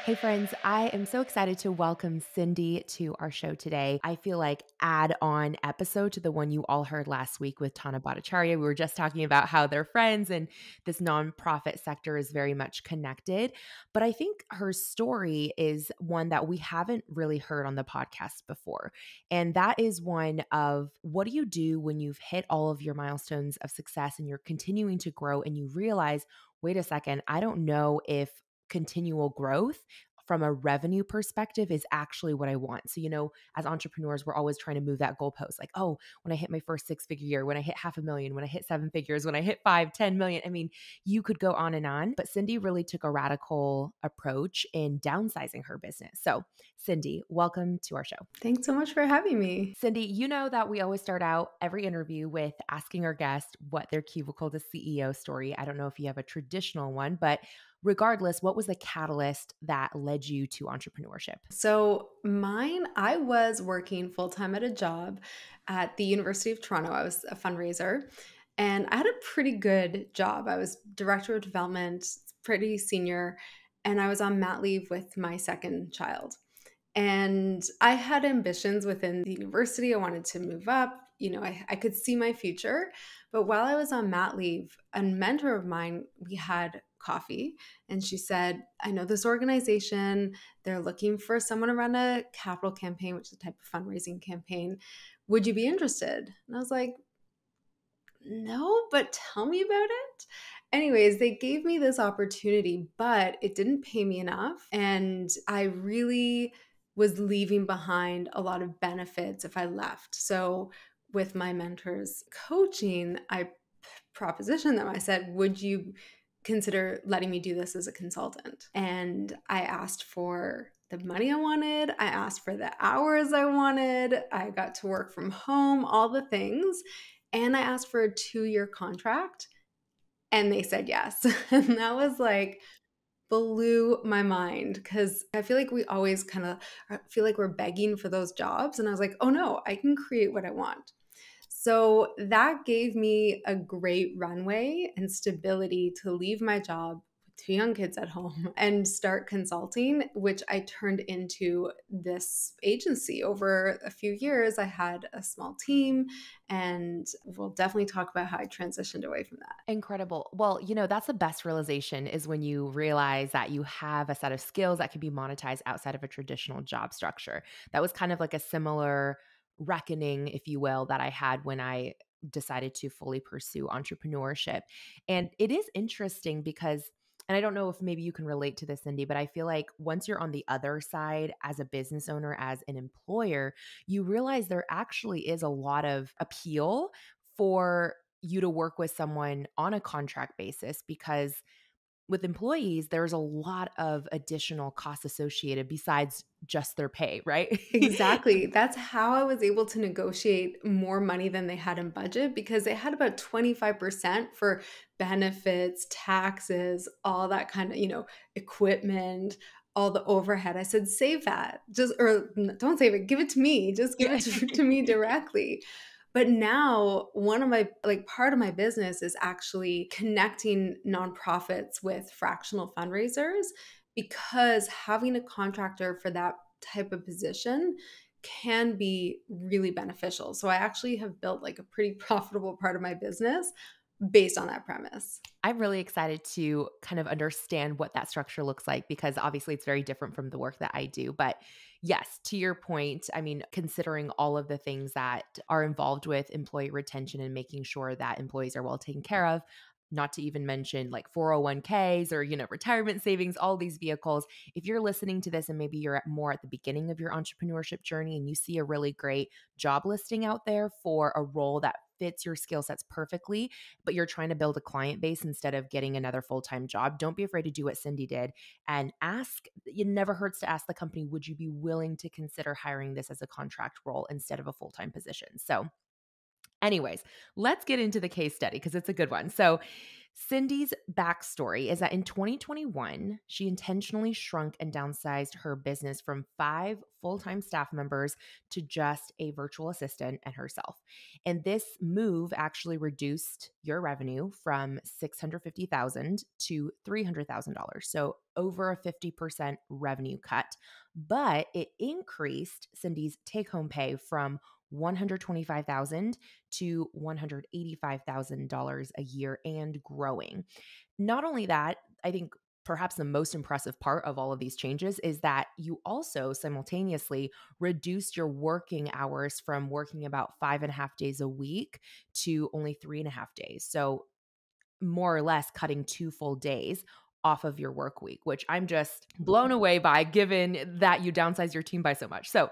Hey friends, I am so excited to welcome Cindy to our show today. I feel like add-on episode to the one you all heard last week with Tana Bhattacharya. We were just talking about how they're friends and this nonprofit sector is very much connected. But I think her story is one that we haven't really heard on the podcast before. And that is one of what do you do when you've hit all of your milestones of success and you're continuing to grow and you realize, wait a second, I don't know if continual growth from a revenue perspective is actually what I want. So, as entrepreneurs, we're always trying to move that goalpost like, oh, when I hit my first 6-figure year, when I hit 500,000, when I hit 7 figures, when I hit 5, 10 million. I mean, you could go on and on, but Cindy really took a radical approach in downsizing her business. So, Cindy, welcome to our show. Thanks so much for having me. Cindy, you know that we always start out every interview with asking our guest what their Cubicle to CEO story. I don't know if you have a traditional one, but regardless, what was the catalyst that led you to entrepreneurship? So, I was working full time at a job at the University of Toronto. I was a fundraiser and I had a pretty good job. I was director of development, pretty senior, and I was on mat leave with my second child. And I had ambitions within the university. I wanted to move up. I could see my future. But while I was on mat leave, a mentor of mine, we had coffee. And she said, I know this organization, they're looking for someone to run a capital campaign, which is a type of fundraising campaign. Would you be interested? And I was like, no, but tell me about it. Anyways, they gave me this opportunity, but it didn't pay me enough. And I really was leaving behind a lot of benefits if I left. So, with my mentor's coaching, I propositioned them. I said, would you consider letting me do this as a consultant? And I asked for the money I wanted. I asked for the hours I wanted. I got to work from home, all the things. And I asked for a 2-year contract and they said yes. And that was like, blew my mind because I feel like we always kind of feel like we're begging for those jobs. And I was like, oh no, I can create what I want. So that gave me a great runway and stability to leave my job with 2 young kids at home and start consulting, which I turned into this agency. Over a few years, I had a small team, and we'll definitely talk about how I transitioned away from that. Incredible. Well, that's the best realization is when you realize that you have a set of skills that can be monetized outside of a traditional job structure. That was kind of like a similar reckoning, if you will, that I had when I decided to fully pursue entrepreneurship. And it is interesting because, and I don't know if maybe you can relate to this, Cindy, but I feel like once you're on the other side as a business owner, as an employer, you realize there actually is a lot of appeal for you to work with someone on a contract basis because with employees, there's a lot of additional costs associated besides just their pay, right? Exactly. That's how I was able to negotiate more money than they had in budget because they had about 25% for benefits, taxes, all that kind of, equipment, all the overhead. I said, save that. Don't save it. Give it to me. Just give Yeah. it to me directly. But now, one of my, like, part of my business is actually connecting nonprofits with fractional fundraisers because having a contractor for that type of position can be really beneficial. So I actually have built like a pretty profitable part of my business based on that premise. I'm really excited to kind of understand what that structure looks like because obviously it's very different from the work that I do. But yes, to your point, I mean, considering all of the things that are involved with employee retention and making sure that employees are well taken care of, not to even mention like 401ks or, retirement savings, all these vehicles. If you're listening to this and maybe you're more at the beginning of your entrepreneurship journey and you see a really great job listing out there for a role that fits your skill sets perfectly, but you're trying to build a client base instead of getting another full-time job, don't be afraid to do what Cindy did and ask. It never hurts to ask the company, would you be willing to consider hiring this as a contract role instead of a full-time position? So anyways, let's get into the case study because it's a good one. So Cindy's backstory is that in 2021, she intentionally shrunk and downsized her business from 5 full-time staff members to just a virtual assistant and herself. And this move actually reduced your revenue from $650,000 to $300,000. So over a 50% revenue cut. But it increased Cindy's take-home pay from $125,000 to $185,000 a year and growing. Not only that, I think perhaps the most impressive part of all of these changes is that you also simultaneously reduced your working hours from working about 5.5 days a week to only 3.5 days. So more or less cutting 2 full days off of your work week, which I'm just blown away by given that you downsize your team by so much. So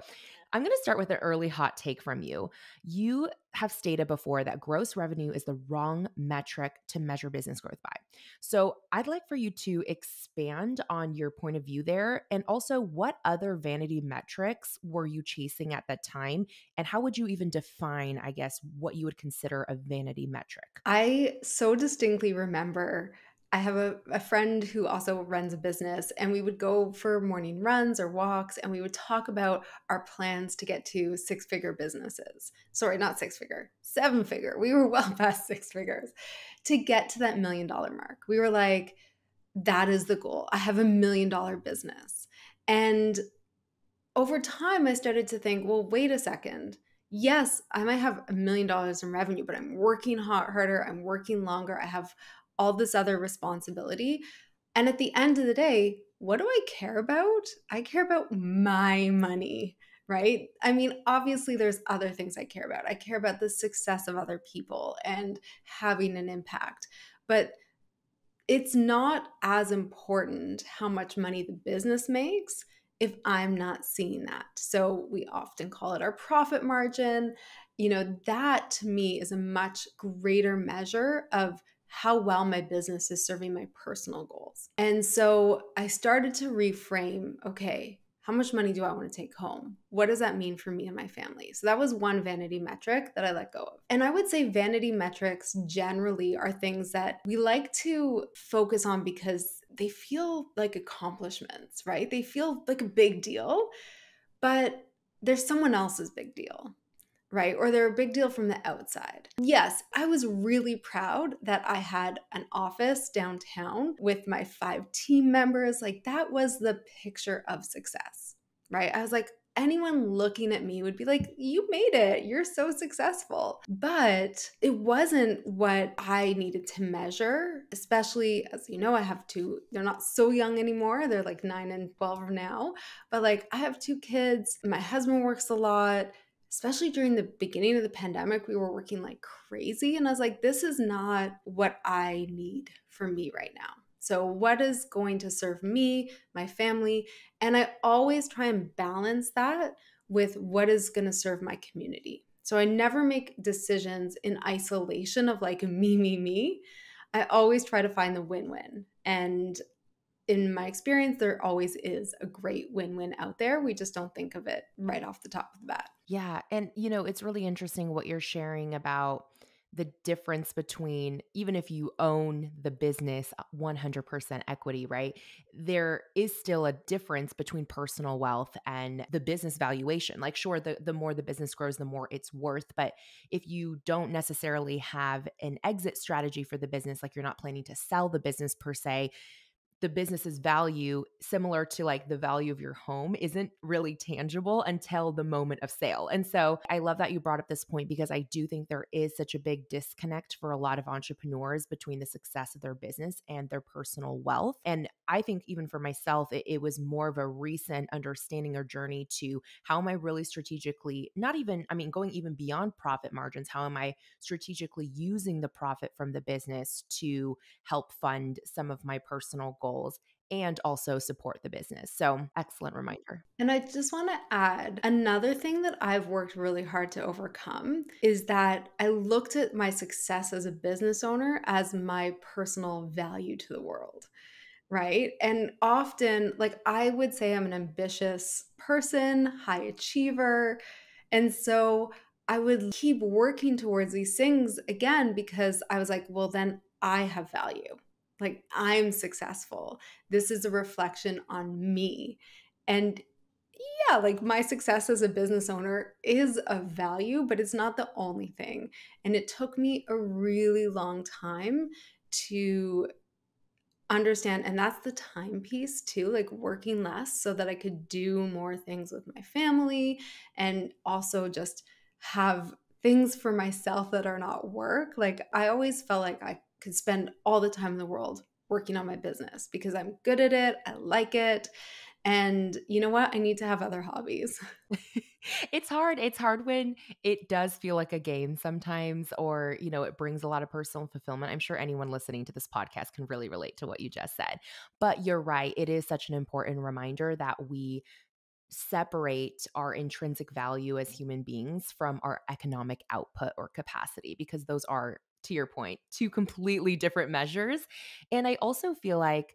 I'm going to start with an early hot take from you. You have stated before that gross revenue is the wrong metric to measure business growth by. So I'd like for you to expand on your point of view there. And also, what other vanity metrics were you chasing at that time? And how would you even define, I guess, what you would consider a vanity metric? I so distinctly remember I have a friend who also runs a business, and we would go for morning runs or walks, and we would talk about our plans to get to six-figure businesses. Sorry, not six-figure, seven-figure. We were well past six figures to get to that $1 million mark. We were like, that is the goal. I have $1 million business. And over time, I started to think, well, wait a second. Yes, I might have $1 million in revenue, but I'm working harder, I'm working longer, I have all this other responsibility. And at the end of the day, what do I care about? I care about my money, right? I mean, obviously, there's other things I care about. I care about the success of other people and having an impact. But it's not as important how much money the business makes if I'm not seeing that. So we often call it our profit margin. That to me is a much greater measure of how well my business is serving my personal goals. And so I started to reframe, okay, how much money do I want to take home? What does that mean for me and my family? So that was one vanity metric that I let go of. And I would say vanity metrics generally are things that we like to focus on because they feel like accomplishments, right? They feel like a big deal, but they're someone else's big deal, right? Or they're a big deal from the outside. Yes, I was really proud that I had an office downtown with my 5 team members. Like that was the picture of success, right? I was like, anyone looking at me would be like, you made it. You're so successful. But it wasn't what I needed to measure, especially as you know, I have two, they're not so young anymore. They're like 9 and 12 now. But like I have 2 kids. My husband works a lot. Especially during the beginning of the pandemic, we were working like crazy. And I was like, this is not what I need for me right now. So, what is going to serve me, my family? And I always try and balance that with what is going to serve my community. So, I never make decisions in isolation of like me. I always try to find the win win. And in my experience, there always is a great win-win out there. We just don't think of it right off the top of the bat. Yeah. And, it's really interesting what you're sharing about the difference between, even if you own the business 100% equity, right? There is still a difference between personal wealth and the business valuation. Like, sure, the more the business grows, the more it's worth. But if you don't necessarily have an exit strategy for the business, like you're not planning to sell the business per se, the business's value, similar to like the value of your home, isn't really tangible until the moment of sale. And so I love that you brought up this point because I do think there is such a big disconnect for a lot of entrepreneurs between the success of their business and their personal wealth. And I think even for myself, it was more of a recent understanding or journey to how am I really strategically, not even, I mean, going even beyond profit margins, how am I strategically using the profit from the business to help fund some of my personal goals and also support the business. So, excellent reminder. And I just want to add another thing that I've worked really hard to overcome is that I looked at my success as a business owner as my personal value to the world. Right. And often, like, I would say I'm an ambitious person, high achiever. And so I would keep working towards these things again because I was like, well, then I have value. Like I'm successful. This is a reflection on me. And yeah, like my success as a business owner is of value, but it's not the only thing. And it took me a really long time to understand, and that's the time piece too, like working less so that I could do more things with my family and also just have things for myself that are not work. Like I always felt like I could spend all the time in the world working on my business because I'm good at it, I like it, and you know what? I need to have other hobbies. It's hard. It's hard when it does feel like a game sometimes, or, it brings a lot of personal fulfillment. I'm sure anyone listening to this podcast can really relate to what you just said. But you're right. It is such an important reminder that we separate our intrinsic value as human beings from our economic output or capacity, because those are, to your point, two completely different measures. And I also feel like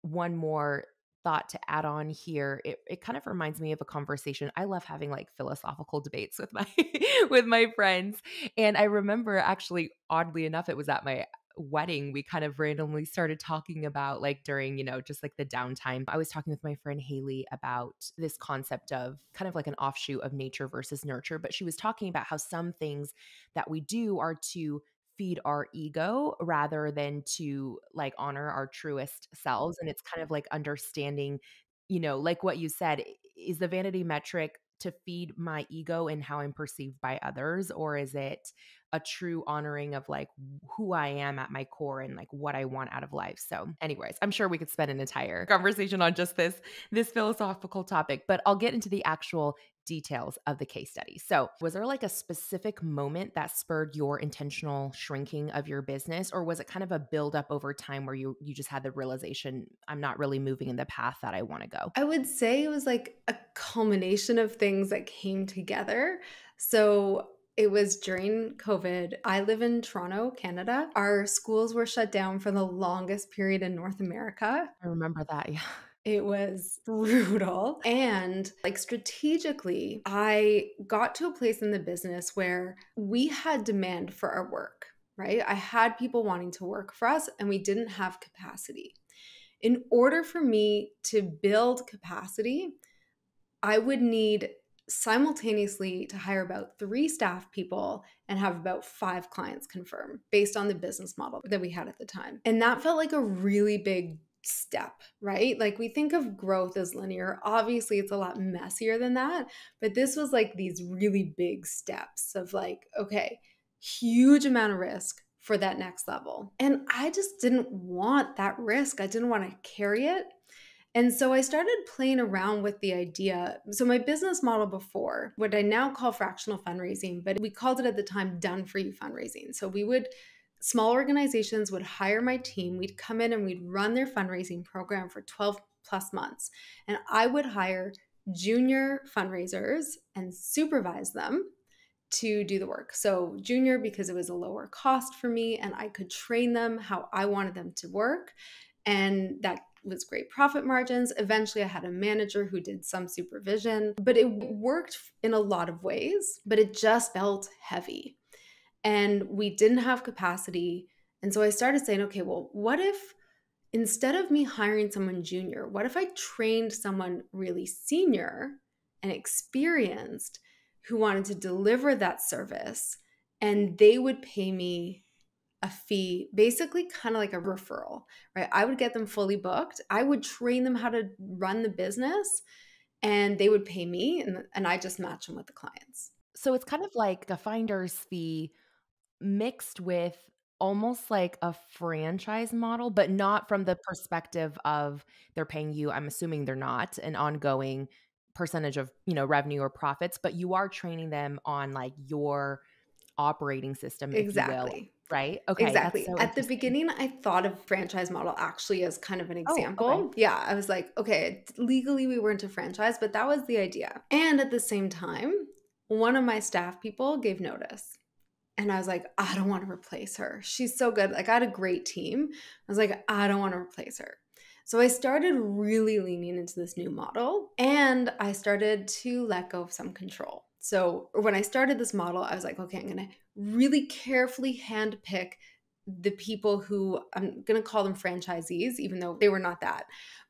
one more thought to add on here, it kind of reminds me of a conversation. I love having like philosophical debates with my with my friends. And I remember, actually, oddly enough, it was at my wedding, we kind of randomly started talking about, like, during, just like the downtime. I was talking with my friend Haley about this concept of kind of like an offshoot of nature versus nurture, but she was talking about how some things that we do are to feed our ego rather than to like honor our truest selves. And it's kind of like understanding, like what you said, is the vanity metric to feed my ego and how I'm perceived by others, or is it a true honoring of like who I am at my core and like what I want out of life? So, anyways, I'm sure we could spend an entire conversation on just this philosophical topic, but I'll get into the actual details of the case study. So, was there like a specific moment that spurred your intentional shrinking of your business, or was it kind of a buildup over time where you just had the realization, I'm not really moving in the path that I want to go? I would say it was like a culmination of things that came together. So it was during COVID. I live in Toronto, Canada. Our schools were shut down for the longest period in North America. I remember that. Yeah. It was brutal. And like strategically, I got to a place in the business where we had demand for our work, right? I had people wanting to work for us and we didn't have capacity. In order for me to build capacity, I would need simultaneously to hire about 3 staff people and have about 5 clients confirm based on the business model that we had at the time. And that felt like a really big step, right? Like we think of growth as linear. Obviously, it's a lot messier than that. But this was like these really big steps of like, okay, huge amount of risk for that next level. And I just didn't want that risk. I didn't want to carry it. And so I started playing around with the idea. So my business model before, what I now call fractional fundraising, but we called it at the time done for you fundraising. So small organizations would hire my team, we'd come in and we'd run their fundraising program for 12 plus months. And I would hire junior fundraisers and supervise them to do the work. So junior because it was a lower cost for me and I could train them how I wanted them to work. And that was great profit margins. Eventually, I had a manager who did some supervision, but it worked in a lot of ways, but it just felt heavy. And we didn't have capacity. And so I started saying, okay, well, what if instead of me hiring someone junior, what if I trained someone really senior and experienced who wanted to deliver that service and they would pay me a fee, basically kind of like a referral, right? I would get them fully booked. I would train them how to run the business and they would pay me and I just match them with the clients. So it's kind of like a finder's fee mixed with almost like a franchise model, but not from the perspective of they're paying you, I'm assuming they're not, an ongoing percentage of, revenue or profits, but you are training them on like your operating system, if you will, Exactly. right? Okay, that's Exactly. so At the interesting. beginning, I thought of franchise model actually as kind of an Oh, okay. example. Yeah, I was like, okay, legally we weren't a franchise, but that was the idea. And at the same time, one of my staff people gave notice. And I was like, I don't want to replace her. She's so good. Like, I had a great team. I was like, I don't want to replace her. So I started really leaning into this new model and I started to let go of some control. So when I started this model, I was like, okay, I'm going to really carefully handpick the people who I'm going to call them franchisees, even though they were not that.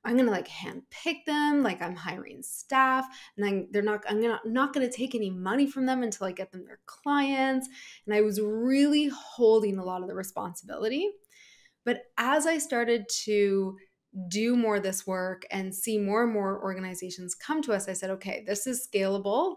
I'm going to like handpick them, like I'm hiring staff, and I'm not going to take any money from them until I get them their clients. And I was really holding a lot of the responsibility. But as I started to do more of this work and see more and more organizations come to us, I said, okay, this is scalable.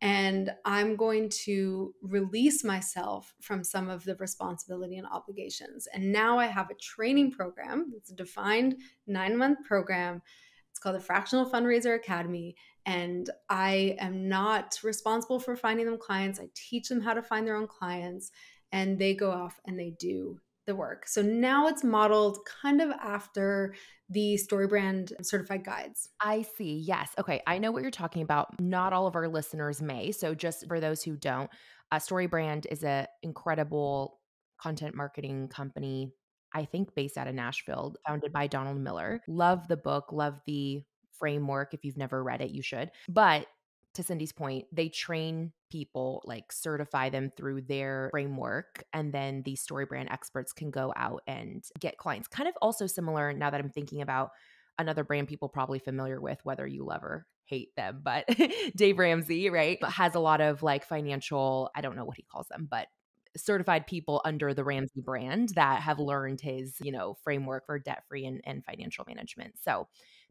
And I'm going to release myself from some of the responsibility and obligations. And now I have a training program. It's a defined 9-month program. It's called the Fractional Fundraiser Academy. And I am not responsible for finding them clients. I teach them how to find their own clients, and they go off and they do the work. So now it's modeled kind of after the StoryBrand certified guides. I see. Yes. Okay. I know what you're talking about. Not all of our listeners may. So just for those who don't, StoryBrand is a incredible content marketing company, I think based out of Nashville, founded by Donald Miller. Love the book, love the framework. If you've never read it, you should. But to Cindy's point, they train people, like certify them through their framework. And then these StoryBrand experts can go out and get clients. Kind of also similar now that I'm thinking about another brand people probably familiar with, whether you love or hate them, but Dave Ramsey, right, has a lot of like financial, I don't know what he calls them, but certified people under the Ramsey brand that have learned his, framework for debt free and financial management. So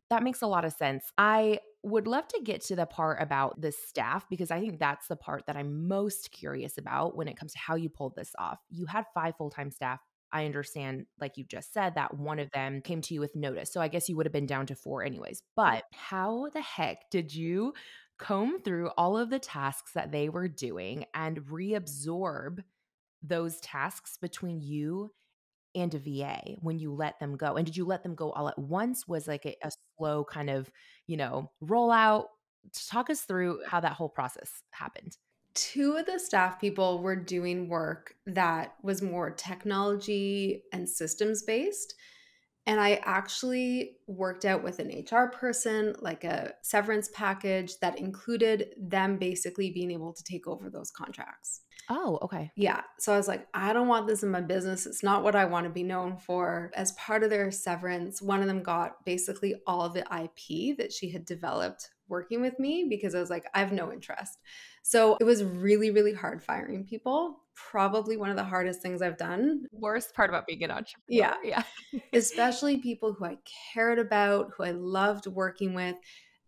that makes a lot of sense. I would love to get to the part about the staff because I think that's the part that I'm most curious about when it comes to how you pulled this off. You had 5 full-time staff. I understand, like you just said, that one of them came to you with notice. So I guess you would have been down to 4 anyways. But how the heck did you comb through all of the tasks that they were doing and reabsorb those tasks between you and a VA when you let them go? And did you let them go all at once? Was like a slow kind of, rollout? Talk us through how that whole process happened. Two of the staff people were doing work that was more technology and systems based. And I actually worked out with an HR person, like a severance package that included them basically being able to take over those contracts. Oh, okay. Yeah. So I was like, I don't want this in my business. It's not what I want to be known for. As part of their severance, one of them got basically all of the IP that she had developed working with me because I was like, I have no interest. So it was really, really hard firing people. Probably one of the hardest things I've done. Worst part about being an Yeah. entrepreneur. Yeah. Especially people who I cared about, who I loved working with,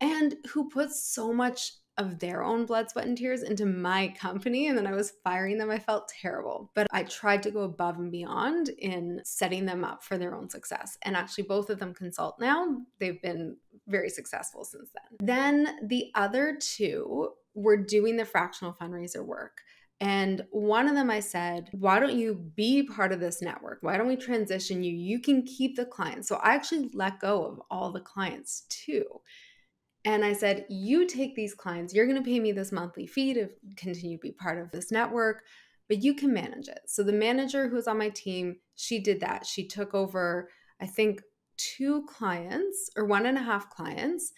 and who put so much of their own blood, sweat, and tears into my company. And then I was firing them. I felt terrible. But I tried to go above and beyond in setting them up for their own success. And actually, both of them consult now. They've been very successful since then. Then the other two were doing the fractional fundraiser work. And one of them I said, why don't you be part of this network? Why don't we transition you? You can keep the clients. So I actually let go of all the clients too. And I said, you take these clients, you're going to pay me this monthly fee to continue to be part of this network, but you can manage it. So the manager who's on my team, she did that. She took over, I think, 2 clients or 1.5 clients,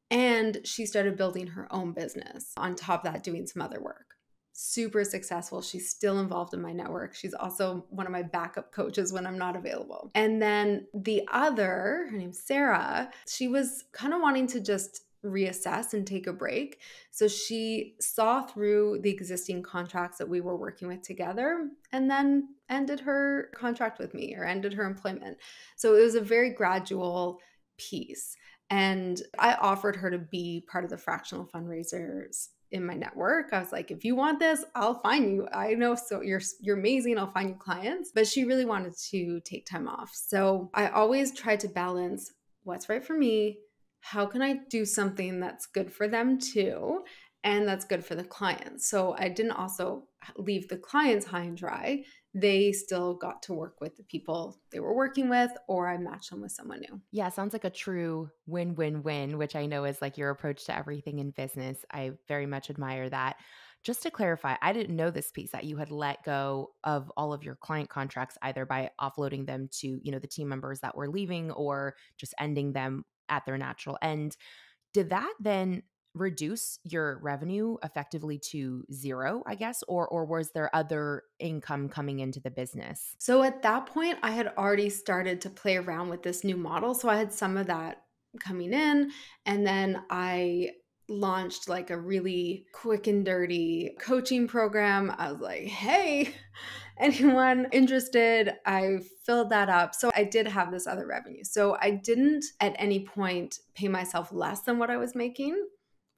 and she started building her own business. On top of that, doing some other work. Super successful. She's still involved in my network. She's also one of my backup coaches when I'm not available. And then the other, her name's Sarah, she was kind of wanting to just reassess and take a break. So she saw through the existing contracts that we were working with together and then ended her contract with me or ended her employment. So it was a very gradual piece. And I offered her to be part of the fractional fundraisers in my network. I was like, if you want this, I'll find you. I know, so you're amazing. I'll find you clients. But she really wanted to take time off. So I always tried to balance what's right for me. How can I do something that's good for them too? And that's good for the clients. So I didn't also leave the clients high and dry. They still got to work with the people they were working with, or I matched them with someone new. Yeah, sounds like a true win-win-win, which I know is like your approach to everything in business. I very much admire that. Just to clarify, I didn't know this piece that you had let go of all of your client contracts either by offloading them to, the team members that were leaving or just ending them at their natural end. Did that then reduce your revenue effectively to zero, I guess, or was there other income coming into the business? So at that point, I had already started to play around with this new model. So I had some of that coming in. And then I launched like a really quick and dirty coaching program. I was like, hey, anyone interested? I filled that up. So I did have this other revenue. So I didn't at any point pay myself less than what I was making,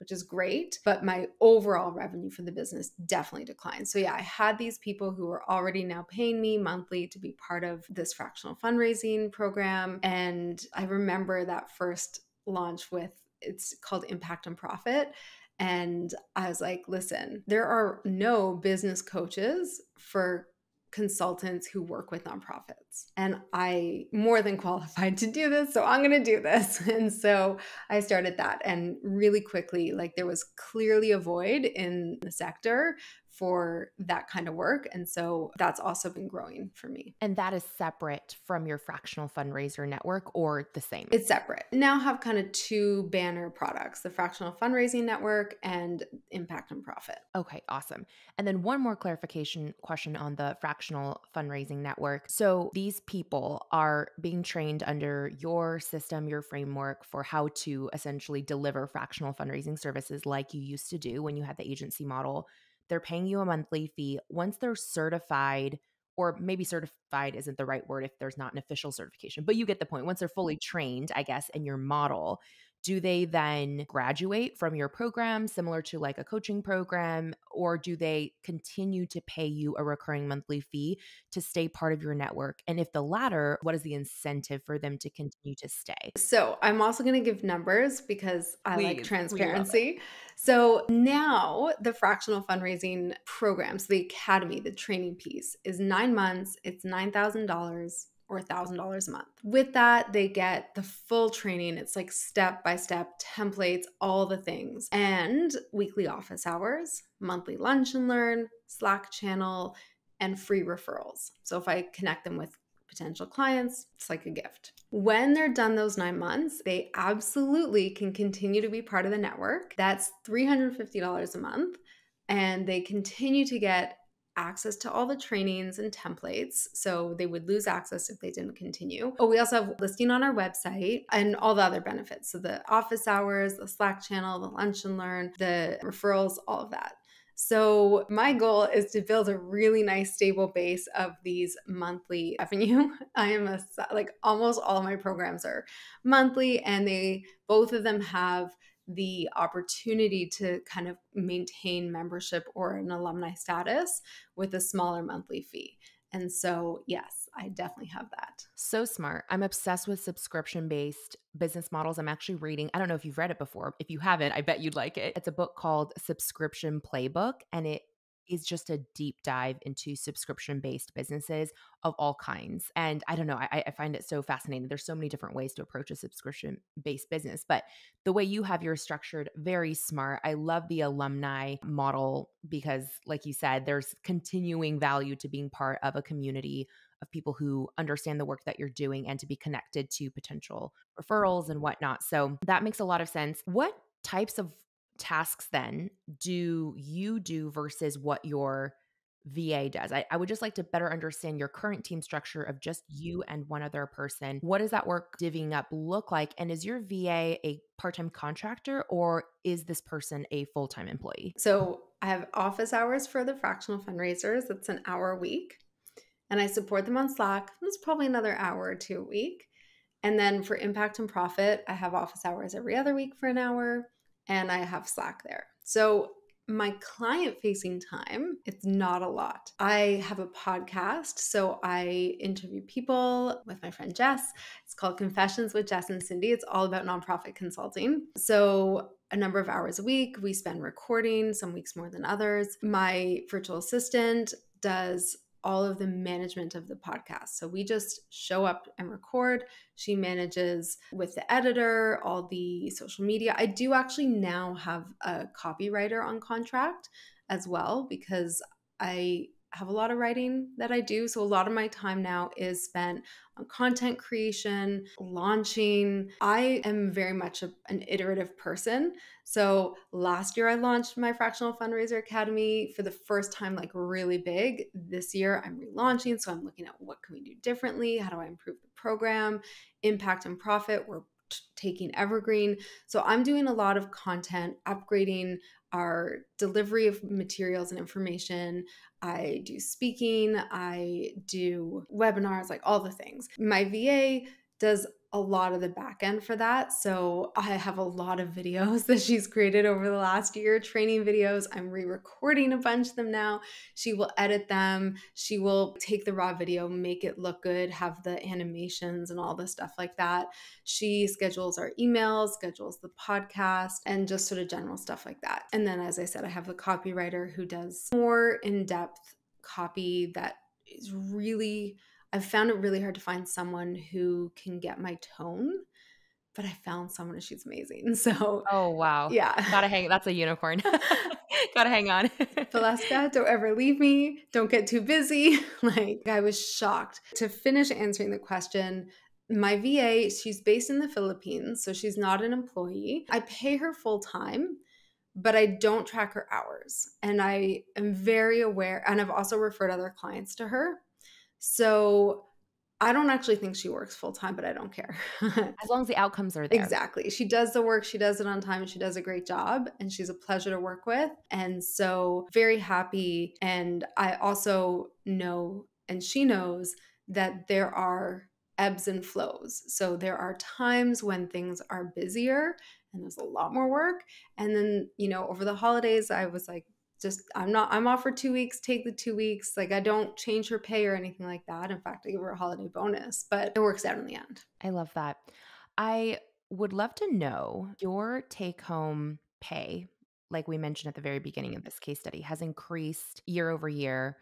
which is great. But my overall revenue for the business definitely declined. So yeah, I had these people who were already now paying me monthly to be part of this fractional fundraising program. And I remember that first launch with, it's called Impact and Profit. And I was like, listen, there are no business coaches for consultants who work with nonprofits. And I more than qualified to do this, so I'm going to do this. And so I started that, and really quickly, like there was clearly a void in the sector for that kind of work. And so that's also been growing for me. And that is separate from your fractional fundraiser network or the same? It's separate. Now have kind of two banner products, the Fractional Fundraising Network and Impact and Profit. Okay, awesome. And then one more clarification question on the fractional fundraising network. So these people are being trained under your system, your framework for how to essentially deliver fractional fundraising services like you used to do when you had the agency model. They're paying you a monthly fee. Once they're certified, or maybe certified isn't the right word if there's not an official certification, but you get the point. Once they're fully trained, I guess, in your model, do they then graduate from your program similar to like a coaching program, or do they continue to pay you a recurring monthly fee to stay part of your network? And if the latter, what is the incentive for them to continue to stay? So I'm also going to give numbers because I like Please, we love it. transparency. So now the fractional fundraising programs, the academy, the training piece is 9 months. It's $9,000 or $1,000 a month. With that, they get the full training. It's like step by step templates, all the things, and weekly office hours, monthly lunch and learn, Slack channel, and free referrals. So if I connect them with potential clients, it's like a gift. When they're done those 9 months, they absolutely can continue to be part of the network. That's $350 a month. And they continue to get access to all the trainings and templates. So they would lose access if they didn't continue. Oh, we also have listing on our website and all the other benefits. So the office hours, the Slack channel, the lunch and learn, the referrals, all of that. So my goal is to build a really nice stable base of these monthly revenue. I am like almost all of my programs are monthly, and both of them have the opportunity to kind of maintain membership or an alumni status with a smaller monthly fee. And so, yes, I definitely have that. So smart. I'm obsessed with subscription-based business models. I'm actually reading, I don't know if you've read it before. If you haven't, I bet you'd like it. It's a book called Subscription Playbook, and it is just a deep dive into subscription-based businesses of all kinds. And I don't know, I find it so fascinating. There's so many different ways to approach a subscription-based business, but the way you have yours structured, very smart. I love the alumni model because, like you said, there's continuing value to being part of a community of people who understand the work that you're doing and to be connected to potential referrals and whatnot. So that makes a lot of sense. What types of tasks then do you do versus what your VA does? I would just like to better understand your current team structure of just you and one other person. What does that work divvying up look like? And is your VA a part-time contractor, or is this person a full-time employee? So I have office hours for the fractional fundraisers. That's an hour a week. And I support them on Slack. That's probably another hour or two a week. And then for Impact and Profit, I have office hours every other week for an hour, and I have Slack there. So my client facing time, it's not a lot. I have a podcast, so I interview people with my friend Jess. It's called Confessions with Jess and Cindy. It's all about nonprofit consulting. So a number of hours a week we spend recording, some weeks more than others. My virtual assistant does all of the management of the podcast. So we just show up and record. She manages with the editor, all the social media. I do actually now have a copywriter on contract as well, because I have a lot of writing that I do. So a lot of my time now is spent on content creation, launching. I am very much an iterative person. So last year I launched my Fractional Fundraiser Academy for the first time, like really big. This year I'm relaunching. So I'm looking at what can we do differently? How do I improve the program? Impact and profit. We're taking evergreen. So I'm doing a lot of content, upgrading our delivery of materials and information. I do speaking, I do webinars, like all the things. My VA does a lot of the back end for that. So I have a lot of videos that she's created over the last year, training videos. I'm re-recording a bunch of them now. She will edit them. She will take the raw video, make it look good, have the animations and all the stuff like that. She schedules our emails, schedules the podcast, and just sort of general stuff like that. And then, as I said, I have the copywriter who does more in-depth copy that is really, I've found it really hard to find someone who can get my tone, but I found someone and she's amazing. So Oh, wow. yeah. That's a unicorn. Gotta hang on. Valeska, don't ever leave me. Don't get too busy. Like, I was shocked. To finish answering the question, my VA, she's based in the Philippines, so she's not an employee. I pay her full time, but I don't track her hours. And I am very aware, and I've also referred other clients to her. So I don't actually think she works full time, but I don't care. As long as the outcomes are there. Exactly. She does the work, she does it on time, and she does a great job, and she's a pleasure to work with. And so, very happy. And I also know, and she knows, that there are ebbs and flows. So, there are times when things are busier and there's a lot more work. And then, over the holidays, I was like, I'm off for 2 weeks, take the 2 weeks. Like, I don't change her pay or anything like that. In fact, I give her a holiday bonus, but it works out in the end. I love that. I would love to know your take home pay, like we mentioned at the very beginning of this case study, has increased year over year,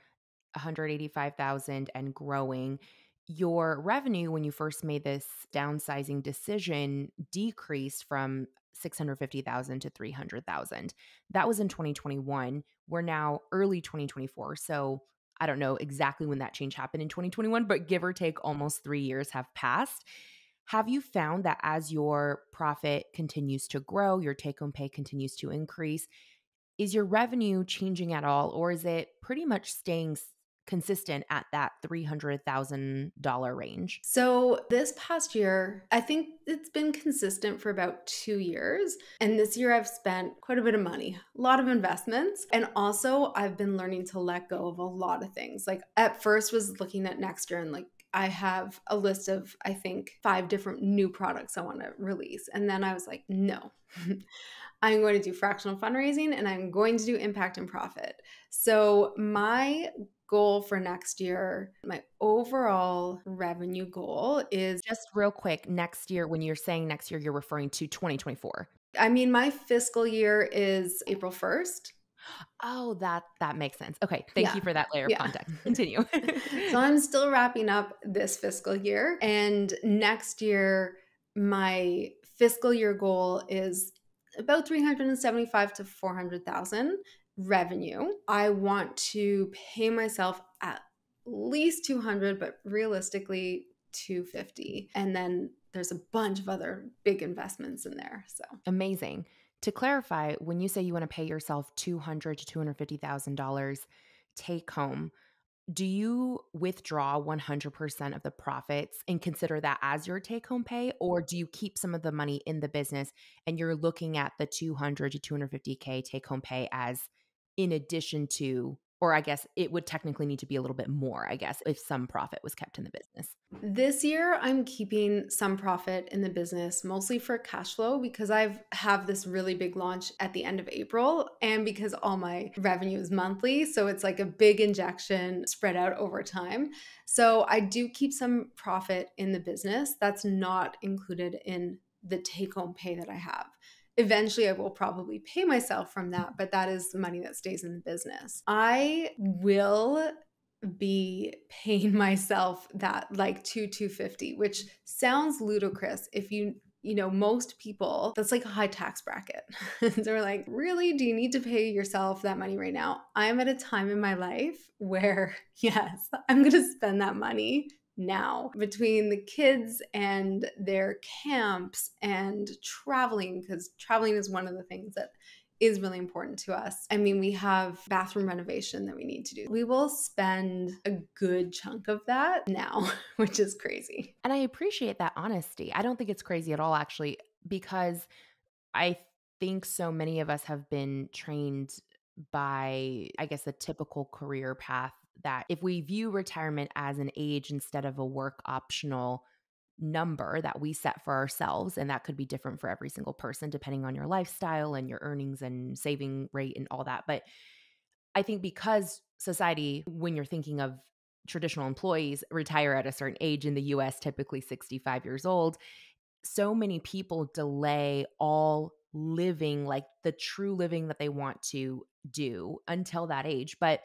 185,000 and growing. Your revenue when you first made this downsizing decision decreased from 650,000 to 300,000. That was in 2021. We're now early 2024. So I don't know exactly when that change happened in 2021, but give or take almost 3 years have passed. Have you found that as your profit continues to grow, your take home pay continues to increase, is your revenue changing at all, or is it pretty much staying consistent at that $300,000 range? So, this past year, I think it's been consistent for about 2 years. And this year, I've spent quite a bit of money, a lot of investments. And also, I've been learning to let go of a lot of things. Like, at first, was looking at next year and like, I have a list of, I think, 5 different new products I want to release. And then I was like, no, I'm going to do fractional fundraising and I'm going to do impact and profit. So, my goal for next year, my overall revenue goal is, Just real quick, next year, when you're saying next year, you're referring to 2024. my fiscal year is April 1st. Oh, that makes sense. Okay, thank Yeah. you for that layer of Yeah. context. Continue. So I'm still wrapping up this fiscal year. And next year, my fiscal year goal is about 375 to 400,000 revenue. I want to pay myself at least 200, but realistically 250. And then there's a bunch of other big investments in there. So Amazing. To clarify, when you say you want to pay yourself $200,000 to $250,000 take home, do you withdraw 100% of the profits and consider that as your take home pay, or do you keep some of the money in the business and you're looking at the 200 to 250K take home pay as in addition to, or I guess it would technically need to be a little bit more, I guess, if some profit was kept in the business? this year, I'm keeping some profit in the business, mostly for cash flow, because I have this really big launch at the end of April, and because all my revenue is monthly, so it's like a big injection spread out over time. So I do keep some profit in the business. That's not included in the take-home pay that I have. Eventually, I will probably pay myself from that, but that is money that stays in the business. I will be paying myself that like 250, which sounds ludicrous if you most people, that's like a high tax bracket. They're like, really? Do you need to pay yourself that money right now? I'm at a time in my life where, yes, I'm going to spend that money now between the kids and their camps and traveling, because traveling is one of the things that is really important to us. I mean, we have bathroom renovation that we need to do. We will spend a good chunk of that now, which is crazy. And I appreciate that honesty. I don't think it's crazy at all, actually, because I think so many of us have been trained by, I guess, a typical career path that if we view retirement as an age instead of a work optional number that we set for ourselves, and that could be different for every single person depending on your lifestyle and your earnings and saving rate and all that. But I think because society, when you're thinking of traditional employees, retire at a certain age in the US, typically 65 years old, so many people delay all living, like the true living that they want to do until that age. But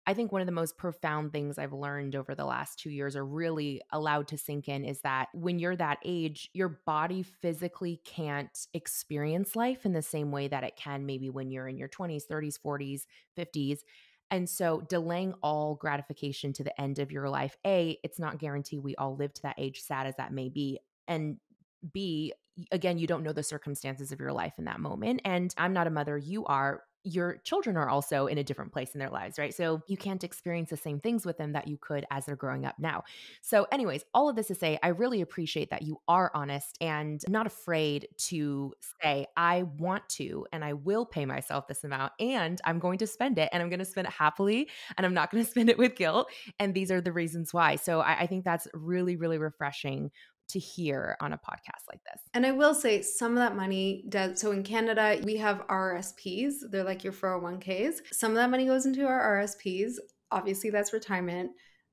I think one of the most profound things I've learned over the last 2 years, or really allowed to sink in, is that when you're that age, your body physically can't experience life in the same way that it can maybe when you're in your 20s, 30s, 40s, 50s. And so delaying all gratification to the end of your life, A, it's not guaranteed we all live to that age, sad as that may be. And B, again, you don't know the circumstances of your life in that moment. And I'm not a mother, you are. Your children are also in a different place in their lives, right? So you can't experience the same things with them that you could as they're growing up now. So, anyways, all of this to say, I really appreciate that you are honest and not afraid to say, I want to and I will pay myself this amount and I'm going to spend it and I'm going to spend it happily and I'm not going to spend it with guilt. And these are the reasons why. So, I think that's really, really refreshing to hear on a podcast like this. And I will say some of that money does. So in Canada, we have RRSPs. They're like your 401ks. Some of that money goes into our RRSPs. Obviously, that's retirement.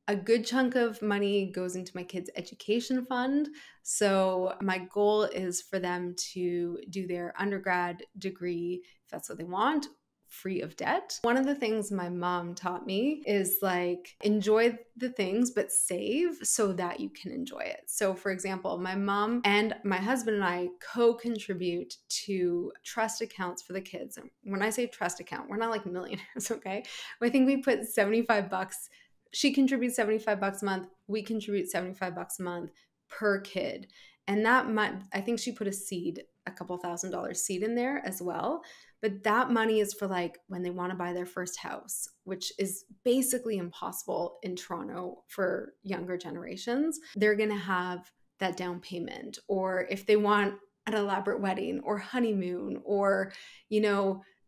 A good chunk of money goes into my kids' education fund. So my goal is for them to do their undergrad degree, if that's what they want, free of debt. One of the things my mom taught me is like enjoy the things but save so that you can enjoy it. So for example, my mom and my husband and I co-contribute to trust accounts for the kids. And when I say trust account, we're not like millionaires, okay? I think we put 75 bucks. She contributes 75 bucks a month. We contribute 75 bucks a month per kid. And that month, I think she put a couple $1,000 seed in there as well. But that money is for like when they want to buy their first house, which is basically impossible in Toronto for younger generations. They're going to have that down payment, or if they want an elaborate wedding or honeymoon, or,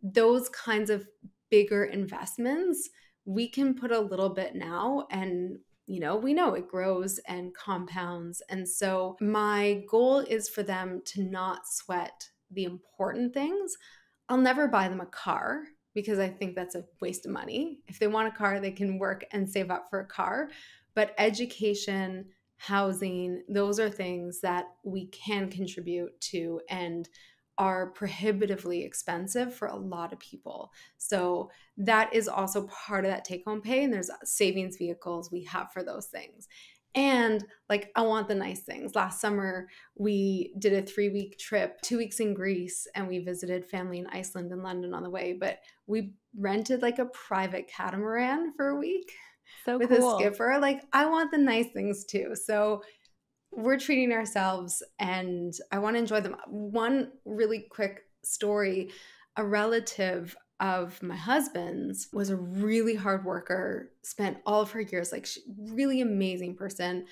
those kinds of bigger investments, we can put a little bit now and we know it grows and compounds. And so my goal is for them to not sweat the important things. I'll never buy them a car because I think that's a waste of money. If they want a car, they can work and save up for a car. But education, housing, those are things that we can contribute to and are prohibitively expensive for a lot of people. So that is also part of that take home pay. And there's savings vehicles we have for those things. And like, I want the nice things. Last summer, we did a 3-week trip, 2 weeks in Greece, and we visited family in Iceland and London on the way. But we rented like a private catamaran for a week So with a cool. skipper. Like, I want the nice things too. So we're treating ourselves and I want to enjoy them. One really quick story, a relative of my husband's was a really hard worker, spent all of her years, like really amazing person.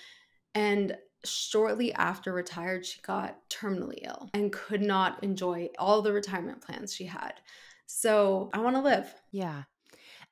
And shortly after retired, she got terminally ill and could not enjoy all the retirement plans she had. So I want to live. Yeah.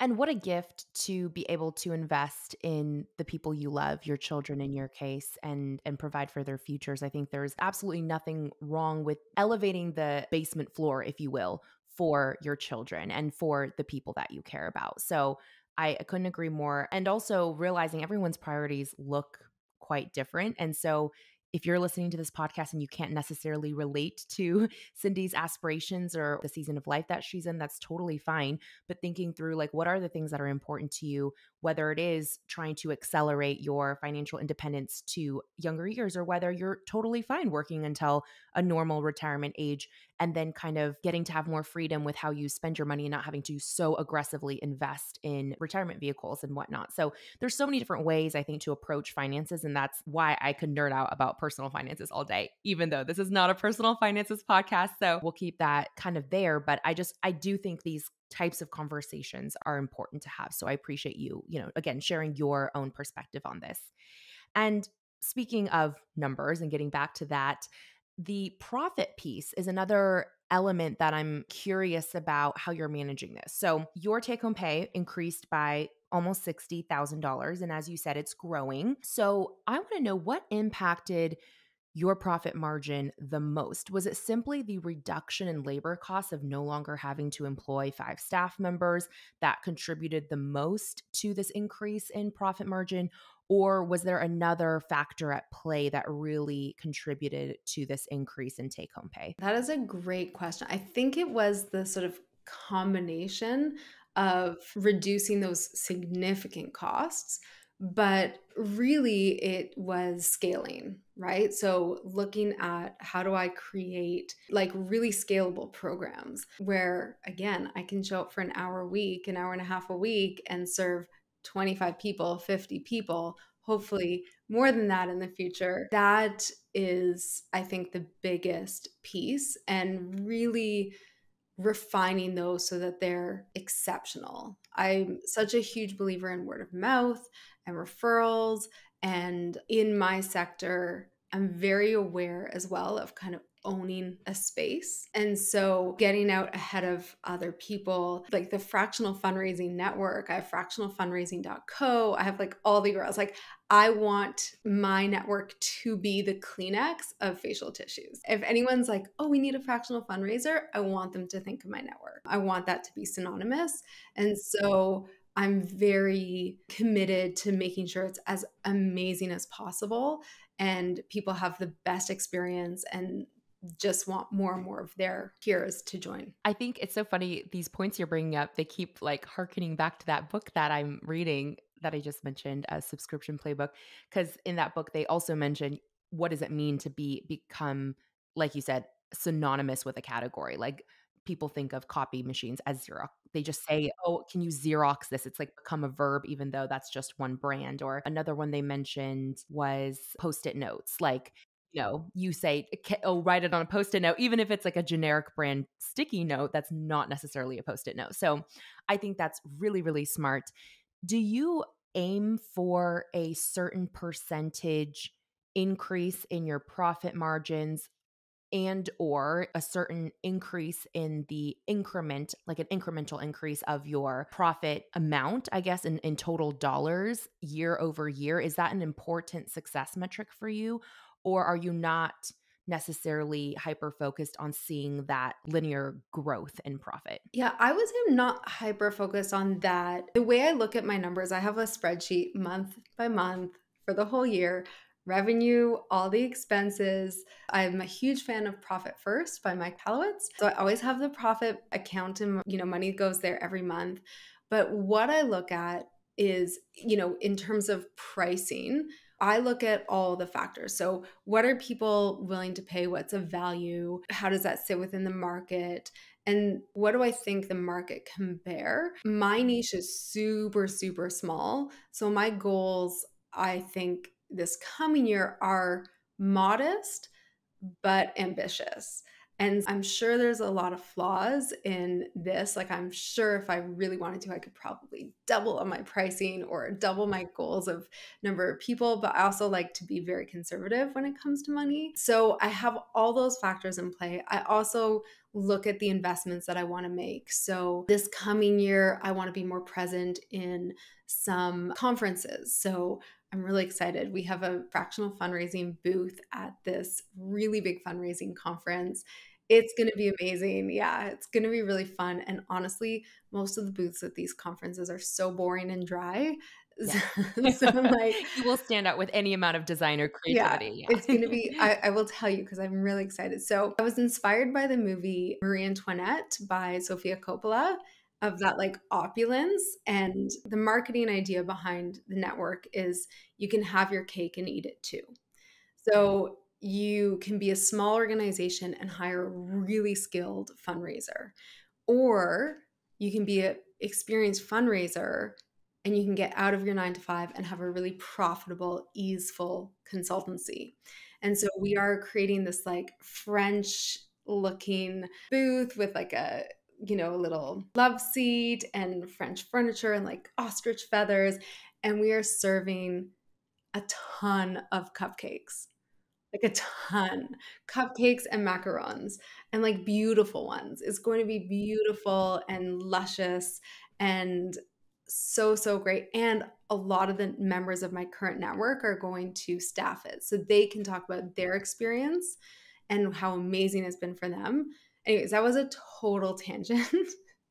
And what a gift to be able to invest in the people you love, your children in your case, and provide for their futures. I think there's absolutely nothing wrong with elevating the basement floor, if you will, for your children and for the people that you care about. So I couldn't agree more. And also realizing everyone's priorities look quite different. And so if you're listening to this podcast and you can't necessarily relate to Cindy's aspirations or the season of life that she's in, that's totally fine. But thinking through like, what are the things that are important to you, whether it is trying to accelerate your financial independence to younger years, or whether you're totally fine working until a normal retirement age, and then kind of getting to have more freedom with how you spend your money and not having to so aggressively invest in retirement vehicles and whatnot. So there's so many different ways I think to approach finances. And that's why I could nerd out about personal finances all day, even though this is not a personal finances podcast. So we'll keep that kind of there. But I do think these types of conversations are important to have. So I appreciate you, again, sharing your own perspective on this. And speaking of numbers and getting back to that, the profit piece is another element that I'm curious about how you're managing this. So your take home pay increased by almost $60,000. And as you said, it's growing. So I want to know what impacted your profit margin the most? Was it simply the reduction in labor costs of no longer having to employ 5 staff members that contributed the most to this increase in profit margin? Or was there another factor at play that really contributed to this increase in take home pay? That is a great question. I think it was the sort of combination of reducing those significant costs, but really it was scaling, right? So looking at how do I create like really scalable programs where, again, I can show up for an hour a week, an hour and a half a week, and serve 25 people, 50 people, hopefully more than that in the future. That is, I think, the biggest piece, and really refining those so that they're exceptional. I'm such a huge believer in word of mouth and referrals. And in my sector, I'm very aware as well of kind of owning a space. And so getting out ahead of other people, like the Fractional Fundraising Network, I have fractionalfundraising.co. I have like all the URLs. Like I want my network to be the Kleenex of facial tissues. If anyone's like, oh, we need a fractional fundraiser, I want them to think of my network. I want that to be synonymous. And so I'm very committed to making sure it's as amazing as possible and people have the best experience and just want more and more of their peers to join. I think it's so funny. These points you're bringing up, they keep like harkening back to that book that I'm reading that I just mentioned, a subscription playbook. Because in that book, they also mention what does it mean to become, like you said, synonymous with a category. Like people think of copy machines as Xerox. They just say, oh, can you Xerox this? It's like become a verb, even though that's just one brand. Or another one they mentioned was Post-it notes. Like, you say, oh, write it on a Post-it note, even if it's like a generic brand sticky note, that's not necessarily a Post-it note. So I think that's really, really smart. Do you aim for a certain percentage increase in your profit margins and or a certain increase in the increment, like an incremental increase of your profit amount, I guess, in total dollars year over year? Is that an important success metric for you? Or are you not necessarily hyper focused on seeing that linear growth in profit? Yeah, I was not hyper focused on that. The way I look at my numbers, I have a spreadsheet month by month for the whole year, revenue, all the expenses. I'm a huge fan of Profit First by Mike Palowitz. So I always have the profit account and, money goes there every month. But what I look at is, in terms of pricing, I look at all the factors. So, what are people willing to pay? What's a value? How does that sit within the market? And what do I think the market can bear? My niche is super, super small. So, my goals, I think, this coming year are modest but ambitious. And I'm sure there's a lot of flaws in this. Like, I'm sure if I really wanted to, I could probably double on my pricing or double my goals of number of people. But I also like to be very conservative when it comes to money. So I have all those factors in play. I also look at the investments that I want to make. So this coming year, I want to be more present in some conferences. So I'm really excited. We have a fractional fundraising booth at this really big fundraising conference. It's going to be amazing. Yeah, it's going to be really fun. And honestly, most of the booths at these conferences are so boring and dry Yes. So I'm like, You will stand out with any amount of design or yeah, creativity, it's gonna yeah. be I will tell you because 'cause I'm really excited. So, I was inspired by the movie Marie Antoinette by Sofia Coppola, of that, like, opulence, and the marketing idea behind the network is you can have your cake and eat it too. So, you can be a small organization and hire a really skilled fundraiser. Or you can be an experienced fundraiser and you can get out of your 9 to 5 and have a really profitable, easeful consultancy. And so we are creating this like French looking booth with like a a little love seat and French furniture and like ostrich feathers. And we are serving a ton of cupcakes, like a ton. Cupcakes and macarons, and, like, beautiful ones. It's going to be beautiful and luscious and so, so great, and a lot of the members of my current network are going to staff it, so they can talk about their experience and how amazing it's been for them. Anyways, that was a total tangent,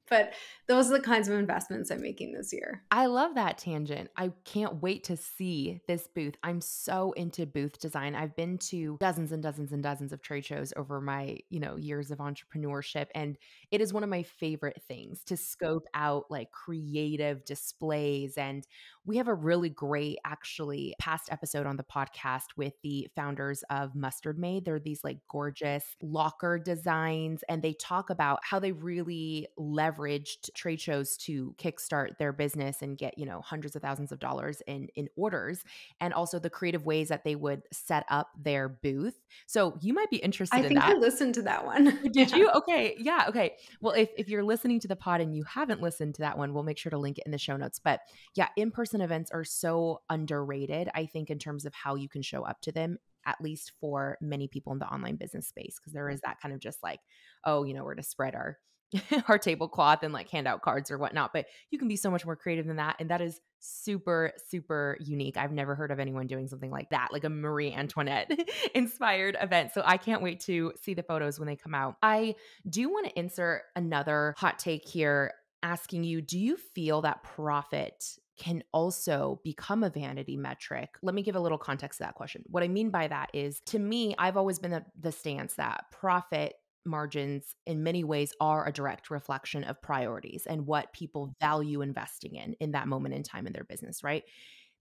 but those are the kinds of investments I'm making this year. I love that tangent. I can't wait to see this booth. I'm so into booth design. I've been to dozens and dozens and dozens of trade shows over my, years of entrepreneurship, and it is one of my favorite things to scope out like creative displays. And we have a really great actually past episode on the podcast with the founders of Mustard Made. They're these like gorgeous locker designs, and they talk about how they really leveraged trade shows to kickstart their business and get, hundreds of thousands of dollars in orders, and also the creative ways that they would set up their booth. So you might be I interested in think I that. listened to that one. Oh, did Yeah. you? Okay. Yeah. Okay. Well, if you're listening to the pod and you haven't listened to that one, we'll make sure to link it in the show notes. But yeah, in-person events are so underrated, I think, in terms of how you can show up to them, at least for many people in the online business space, because there is that kind of just like, oh, we're to spread our our tablecloth and like hand out cards or whatnot. But you can be so much more creative than that. And that is super, super unique. I've never heard of anyone doing something like that, like a Marie Antoinette inspired event. So I can't wait to see the photos when they come out. I do want to insert another hot take here, asking you, do you feel that profit can also become a vanity metric? Let me give a little context to that question. What I mean by that is, to me, I've always been the stance that profit margins in many ways are a direct reflection of priorities and what people value investing in that moment in time in their business, right?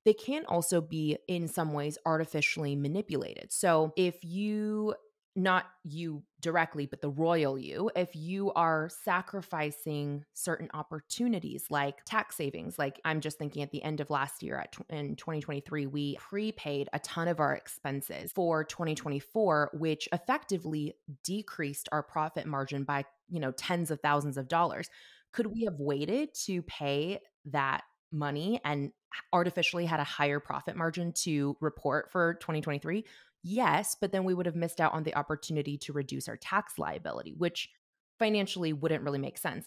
They can also be in some ways artificially manipulated. So if you, not you directly, but the royal you, if you are sacrificing certain opportunities like tax savings, like I'm just thinking at the end of last year in 2023, we prepaid a ton of our expenses for 2024, which effectively decreased our profit margin by, tens of thousands of dollars. Could we have waited to pay that money and artificially had a higher profit margin to report for 2023? Yes, but then we would have missed out on the opportunity to reduce our tax liability, which financially wouldn't really make sense.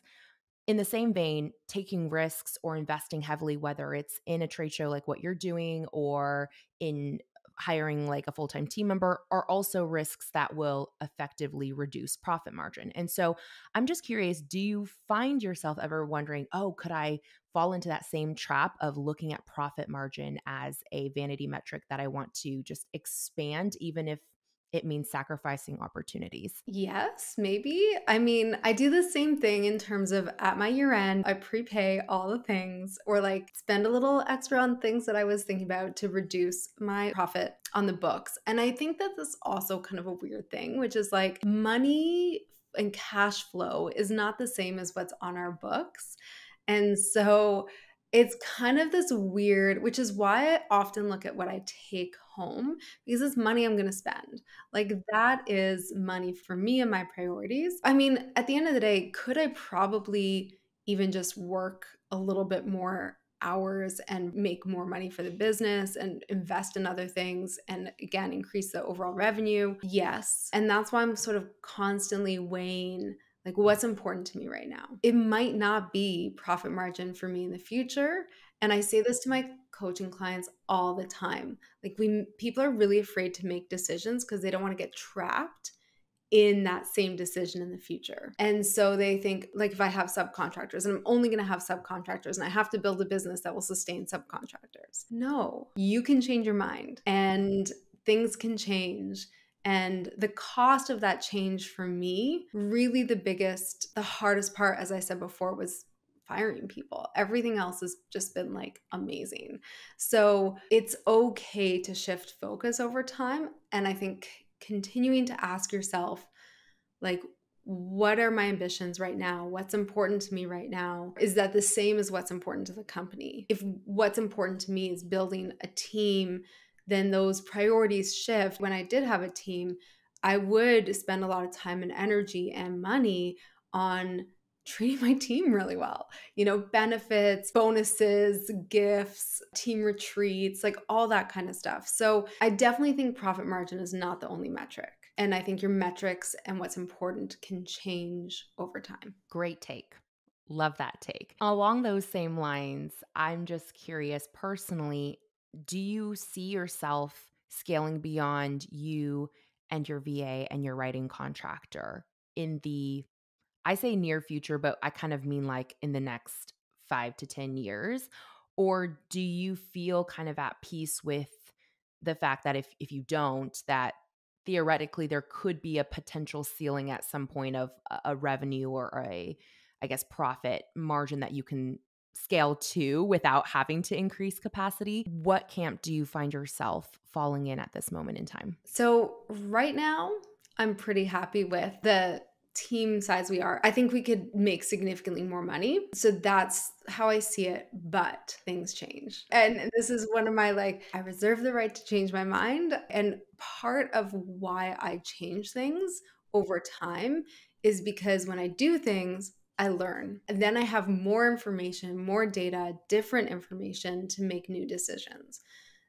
In the same vein, taking risks or investing heavily, whether it's in a trade show like what you're doing or in hiring like a full-time team member, are also risks that will effectively reduce profit margin. And so I'm just curious, do you find yourself ever wondering, oh, could I fall into that same trap of looking at profit margin as a vanity metric that I want to just expand, even if it means sacrificing opportunities? Yes, maybe. I mean, I do the same thing in terms of at my year end, I prepay all the things or like spend a little extra on things that I was thinking about to reduce my profit on the books. And I think that this also kind of a weird thing, which is like money and cash flow is not the same as what's on our books. And so it's kind of this weird, which is why I often look at what I take home because it's money I'm going to spend. Like that is money for me and my priorities. I mean, at the end of the day, could I probably even just work a little bit more hours and make more money for the business and invest in other things and again increase the overall revenue? Yes. And that's why I'm sort of constantly weighing like what's important to me right now. It might not be profit margin for me in the future. And I say this to my coaching clients all the time. Like people are really afraid to make decisions because they don't want to get trapped in that same decision in the future. And so they think, like, if I have subcontractors and I'm only going to have subcontractors and I have to build a business that will sustain subcontractors. No, you can change your mind and things can change. And the cost of that change for me, really the hardest part, as I said before, was firing people. Everything else has just been like amazing. So it's okay to shift focus over time. And I think continuing to ask yourself, like, what are my ambitions right now? What's important to me right now? Is that the same as what's important to the company? If what's important to me is building a team, then those priorities shift. When I did have a team, I would spend a lot of time and energy and money on treating my team really well. Benefits, bonuses, gifts, team retreats, like all that kind of stuff. So I definitely think profit margin is not the only metric. And I think your metrics and what's important can change over time. Great take. Love that take. Along those same lines, I'm just curious personally, do you see yourself scaling beyond you and your VA and your writing contractor in the, I say near future, but I kind of mean like in the next 5 to 10 years? Or do you feel kind of at peace with the fact that if you don't, that theoretically there could be a potential ceiling at some point of a revenue or a, I guess, profit margin that you can scale to without having to increase capacity? What camp do you find yourself falling in at this moment in time? So, right now, I'm pretty happy with the team size we are. I think we could make significantly more money. So that's how I see it, but things change. And this is one of my, like, I reserve the right to change my mind. And part of why I change things over time is because when I do things, I learn. And then I have more information, more data, different information to make new decisions.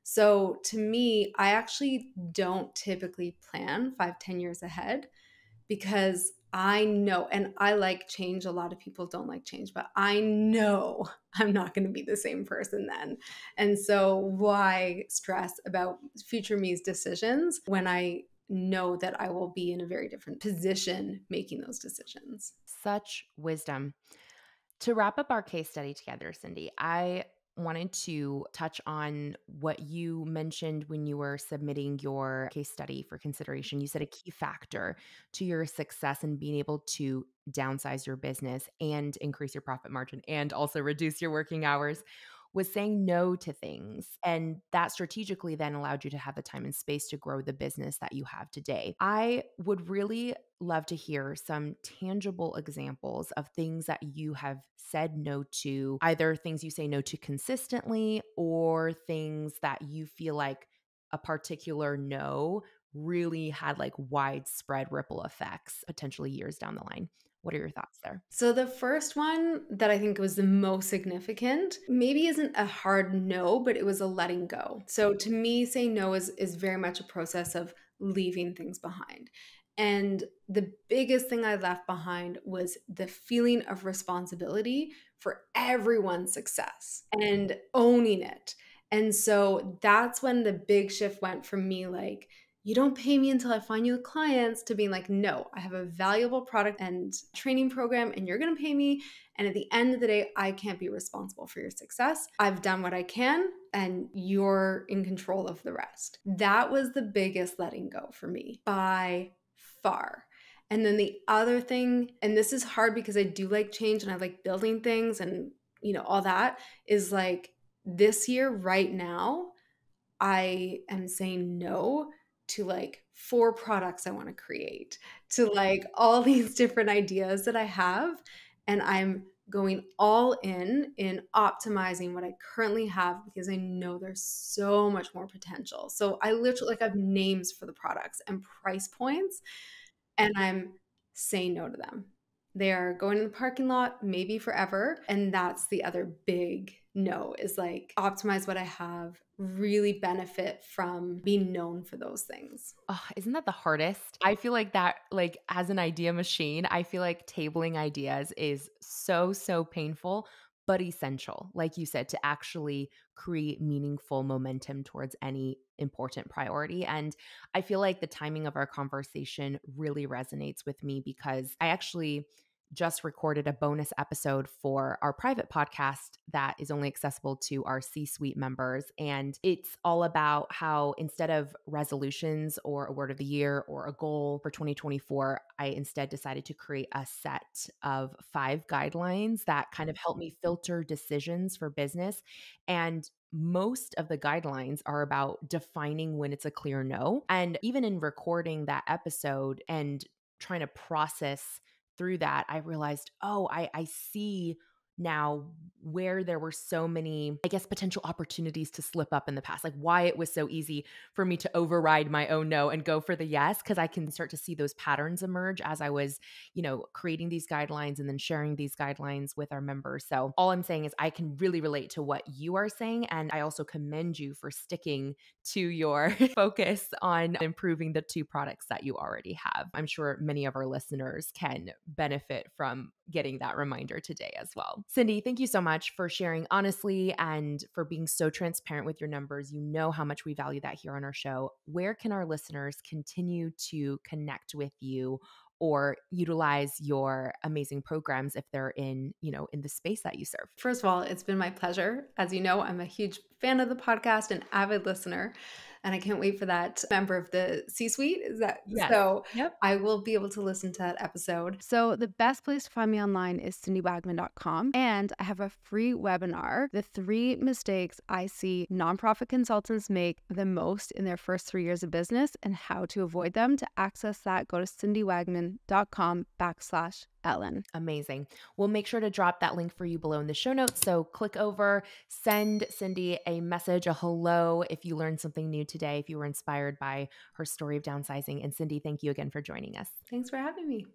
So to me, I actually don't typically plan 5, 10 years ahead because I know, and I like change. A lot of people don't like change, but I know I'm not going to be the same person then. And so why stress about future me's decisions when I know that I will be in a very different position making those decisions? Such wisdom. To wrap up our case study together, Cindy, I wanted to touch on what you mentioned when you were submitting your case study for consideration. You said a key factor to your success in being able to downsize your business and increase your profit margin and also reduce your working hours was saying no to things. And that strategically then allowed you to have the time and space to grow the business that you have today. I would really love to hear some tangible examples of things that you have said no to, either things you say no to consistently or things that you feel like a particular no really had like widespread ripple effects, potentially years down the line. What are your thoughts there? So the first one that I think was the most significant maybe isn't a hard no, but it was a letting go. So to me, saying no is very much a process of leaving things behind. And the biggest thing I left behind was the feeling of responsibility for everyone's success and owning it. And so that's when the big shift went from me like, you don't pay me until I find you the clients to being like, no, I have a valuable product and training program and you're going to pay me. And at the end of the day, I can't be responsible for your success. I've done what I can and you're in control of the rest. That was the biggest letting go for me by far. And then the other thing, and this is hard because I do like change and I like building things and, all that is like this year right now, I am saying no to like 4 products I want to create, to like all these different ideas that I have. And I'm going all in optimizing what I currently have because I know there's so much more potential. So I literally like have names for the products and price points, and I'm saying no to them. They are going in the parking lot, maybe forever. And that's the other big no is like optimize what I have, really benefit from being known for those things. Oh, isn't that the hardest? I feel like that, like as an idea machine, I feel like tabling ideas is so, so painful, but essential, like you said, to actually create meaningful momentum towards any important priority. And I feel like the timing of our conversation really resonates with me because I actually just recorded a bonus episode for our private podcast that is only accessible to our C-suite members. And it's all about how instead of resolutions or a word of the year or a goal for 2024, I instead decided to create a set of 5 guidelines that kind of help me filter decisions for business. And most of the guidelines are about defining when it's a clear no. And even in recording that episode and trying to process through that, I realized, oh, I see now where there were so many, I guess, potential opportunities to slip up in the past, like why it was so easy for me to override my own no and go for the yes, because I can start to see those patterns emerge as I was, creating these guidelines and then sharing these guidelines with our members. So all I'm saying is I can really relate to what you are saying. And I also commend you for sticking to your focus on improving the 2 products that you already have. I'm sure many of our listeners can benefit from getting that reminder today as well. Cindy, thank you so much for sharing honestly and for being so transparent with your numbers. You know how much we value that here on our show. Where can our listeners continue to connect with you or utilize your amazing programs if they're in the space that you serve? First of all, it's been my pleasure. As you know, I'm a huge fan of the podcast and avid listener, and I can't wait for that member of the C-suite. Is that Yes. so? Yep. I will be able to listen to that episode. So the best place to find me online is cindywagman.com, and I have a free webinar, The 3 Mistakes I See Nonprofit Consultants Make the Most in Their First 3 Years of Business and How to Avoid Them. To access that, go to cindywagman.com/Ellen. Amazing. We'll make sure to drop that link for you below in the show notes. So click over, send Cindy a message, a hello if you learned something new today, if you were inspired by her story of downsizing. And Cindy, thank you again for joining us. Thanks for having me.